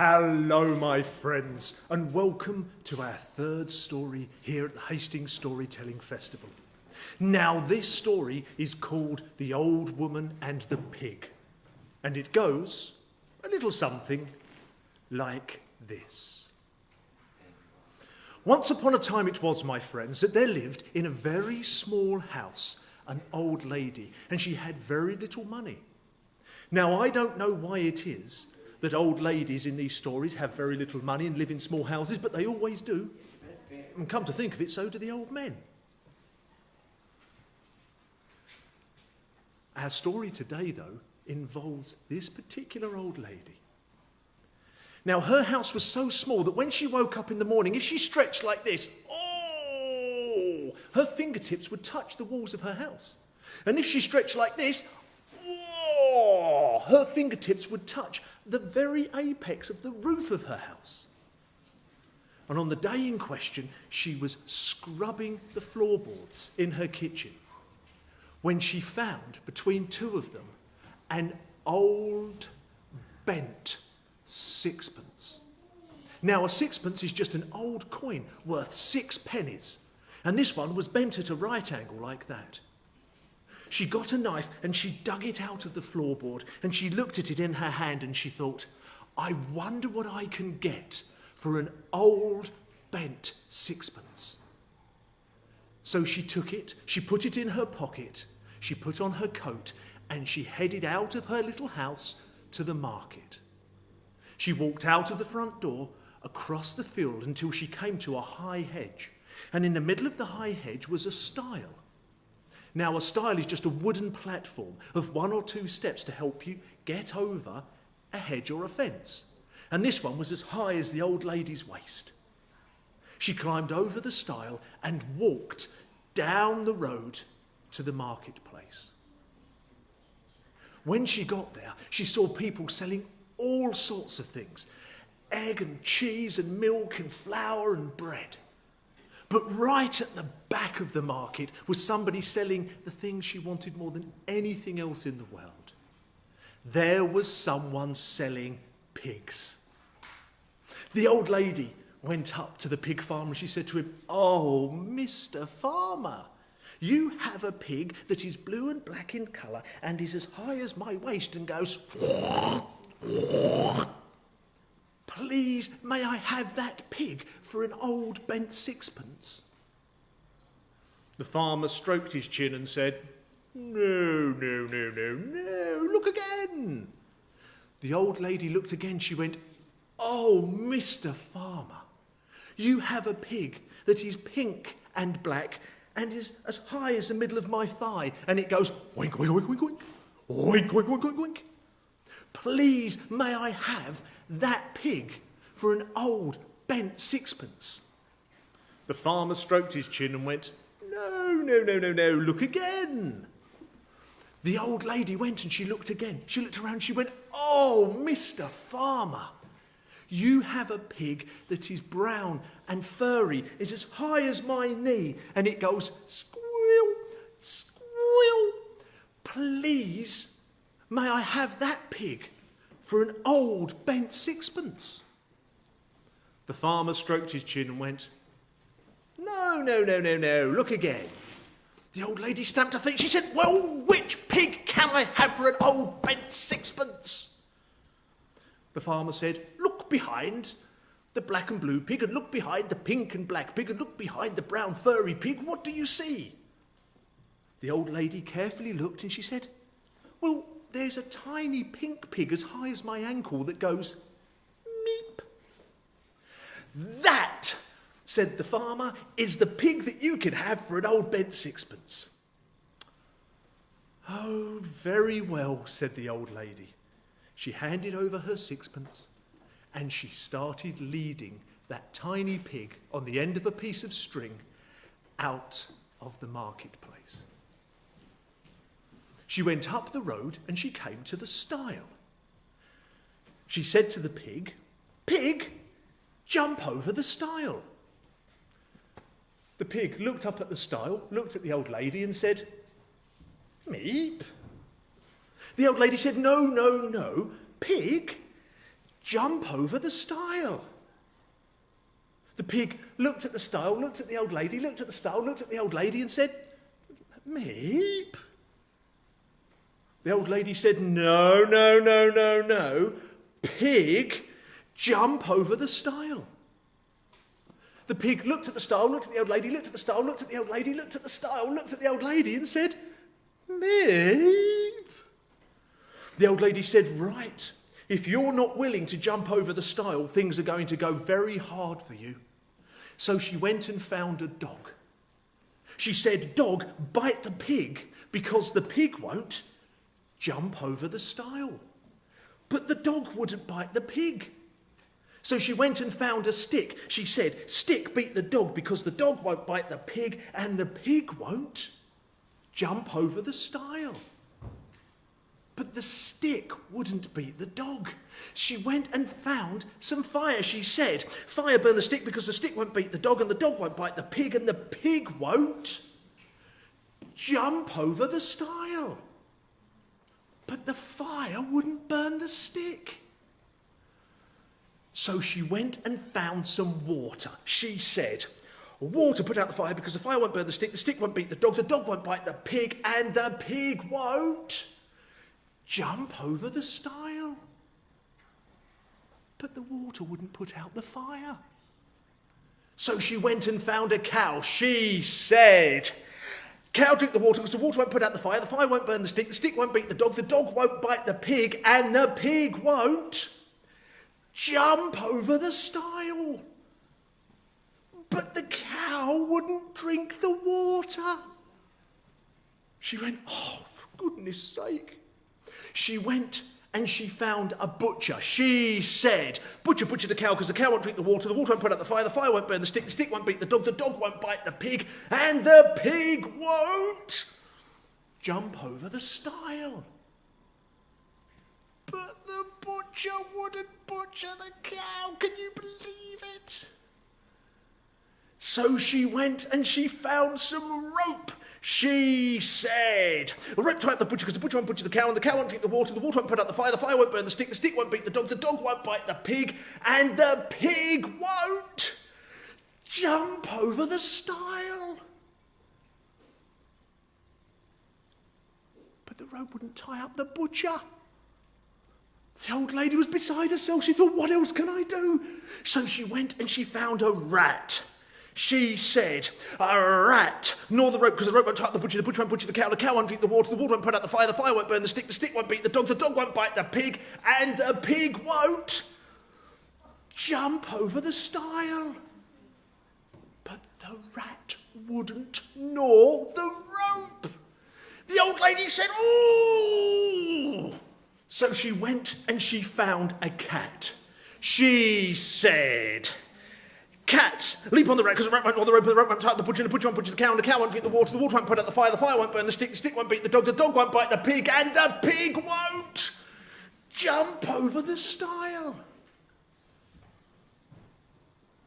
Hello, my friends, and welcome to our third story here at the Hastings Storytelling Festival. Now, this story is called The Old Woman and the Pig, and it goes a little something like this. Once upon a time it was, my friends, that there lived in a very small house an old lady, and she had very little money. Now, I don't know why it is that old ladies in these stories have very little money and live in small houses, but they always do. And come to think of it, so do the old men. Our story today, though, involves this particular old lady. Now, her house was so small that when she woke up in the morning, if she stretched like this, her fingertips would touch the walls of her house. And if she stretched like this, her fingertips would touch the very apex of the roof of her house. And on the day in question, she was scrubbing the floorboards in her kitchen when she found between two of them an old bent sixpence. Now, a sixpence is just an old coin worth 6 pennies, and this one was bent at a right angle like that. She got a knife and she dug it out of the floorboard and she looked at it in her hand and she thought, I wonder what I can get for an old bent sixpence. So she took it, she put it in her pocket, she put on her coat and she headed out of her little house to the market. She walked out of the front door, across the field until she came to a high hedge, and in the middle of the high hedge was a stile. Now, a stile is just a wooden platform of 1 or 2 steps to help you get over a hedge or a fence. And this one was as high as the old lady's waist. She climbed over the stile and walked down the road to the marketplace. When she got there, she saw people selling all sorts of things: egg and cheese and milk and flour and bread. But right at the back of the market was somebody selling the thing she wanted more than anything else in the world. There was someone selling pigs. The old lady went up to the pig farmer and she said to him, "Oh, Mr. Farmer, you have a pig that is blue and black in colour and is as high as my waist and goes... Please, may I have that pig for an old bent sixpence?" The farmer stroked his chin and said, No, look again." The old lady looked again. She went, "Oh, Mr. Farmer, you have a pig that is pink and black and is as high as the middle of my thigh, and it goes oink, oink, oink, oink, oink, oink, oink, oink, oink, oink. Please, may I have that pig for an old bent sixpence?" The farmer stroked his chin and went, No, look again." The old lady went and she looked again. She looked around, she went, "Oh, Mr. Farmer, you have a pig that is brown and furry, is as high as my knee, and it goes squeal, squeal. Please, may I have that pig for an old bent sixpence?" The farmer stroked his chin and went, No, look again. The old lady stamped her feet. She said, "Well, which pig can I have for an old bent sixpence?" The farmer said, "Look behind the black and blue pig, and look behind the pink and black pig, and look behind the brown furry pig. What do you see?" The old lady carefully looked and she said, "Well, there's a tiny pink pig as high as my ankle that goes meep." "That," said the farmer, "is the pig that you can have for an old bent sixpence." "Oh, very well," said the old lady. She handed over her sixpence and she started leading that tiny pig on the end of a piece of string out of the marketplace. She went up the road and she came to the stile. She said to the pig, "Pig, jump over the stile." The pig looked up at the stile, looked at the old lady and said, "Meep." The old lady said, No, pig, jump over the stile. The pig looked at the stile, looked at the old lady, looked at the stile, looked at the old lady and said, Meep. The old lady said, no, no, no, no, no. Pig, jump over the stile. The pig looked at the stile, looked at the old lady, looked at the stile, looked at the old lady, looked at the stile, looked at the old lady and said, Meep. The old lady said, right, if you're not willing to jump over the stile, things are going to go very hard for you. So she went and found a dog. She said, dog, bite the pig, because the pig won't jump over the stile. But the dog wouldn't bite the pig. So she went and found a stick. She said, stick, beat the dog, because the dog won't bite the pig, and the pig won't jump over the stile. But the stick wouldn't beat the dog. She went and found some fire. She said, fire, burn the stick, because the stick won't beat the dog, and the dog won't bite the pig, and the pig won't jump over the stile. But the fire wouldn't burn the stick. So she went and found some water. She said, water, put out the fire, because the fire won't burn the stick won't beat the dog won't bite the pig, and the pig won't jump over the stile. But the water wouldn't put out the fire. So she went and found a cow. She said, cow, drink the water, because the water won't put out the fire won't burn the stick won't beat the dog won't bite the pig, and the pig won't jump over the stile. But the cow wouldn't drink the water. She went, oh, for goodness sake. She went and she found a butcher. She said, butcher, butcher the cow, because the cow won't drink the water won't put out the fire won't burn the stick won't beat the dog won't bite the pig, and the pig won't jump over the stile. But the butcher wouldn't butcher the cow. Can you believe it? So she went and she found some rope. She said, rope tie up the butcher, because the butcher won't butcher the cow, and the cow won't drink the water won't put out the fire won't burn the stick won't beat the dog won't bite the pig, and the pig won't jump over the stile. But the rope wouldn't tie up the butcher. The old lady was beside herself. She thought, what else can I do? So she went and she found a rat. She said, a rat, gnaw the rope, because the rope won't tie up the butcher won't butcher the cow won't drink the water won't put out the fire won't burn the stick won't beat the dog won't bite the pig, and the pig won't jump over the stile. But the rat wouldn't gnaw the rope. The old lady said, ooh! So she went and she found a cat. She said, cat, leap on the rat, because the rat won't gnaw the rope won't tie up the butcher won't butcher the cow won't drink the water won't put out the fire won't burn the stick won't beat the dog won't bite the pig, and the pig won't jump over the stile.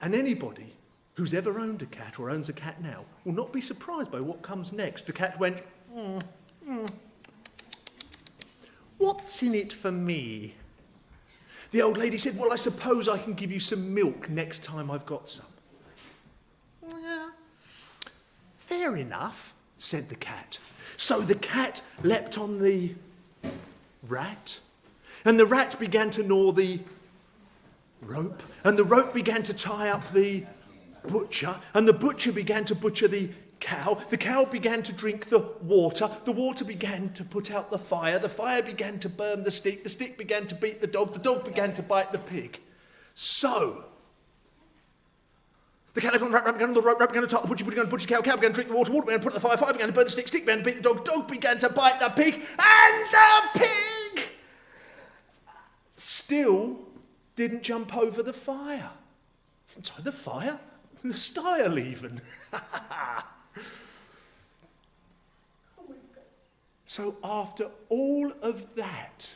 And anybody who's ever owned a cat or owns a cat now will not be surprised by what comes next. The cat went, what's in it for me? The old lady said, well, I suppose I can give you some milk next time I've got some. Fair enough, said the cat. So the cat leapt on the rat, and the rat began to gnaw the rope, and the rope began to tie up the butcher, and the butcher began to butcher the cow began to drink the water began to put out the fire began to burn the stick began to beat the dog began to bite the pig. So, the cat left on the rat began on the rope began to tie the butcher began to butcher the cow began to drink the water began to put out the fire began to burn the stick began to beat the dog began to bite the pig, and the pig still didn't jump over the fire. Sorry, the fire? The stile even. So after all of that,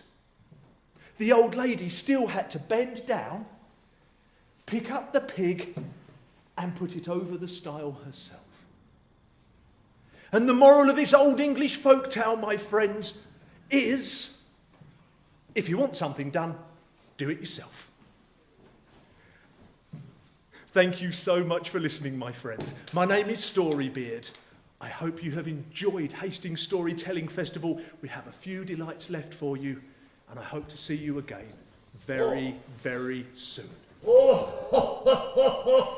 the old lady still had to bend down, pick up the pig, and put it over the stile herself. And the moral of this old English folk tale, my friends, is if you want something done, do it yourself. Thank you so much for listening, my friends. My name is Storybeard. I hope you have enjoyed Hastings Storytelling Festival. We have a few delights left for you, and I hope to see you again very, very soon.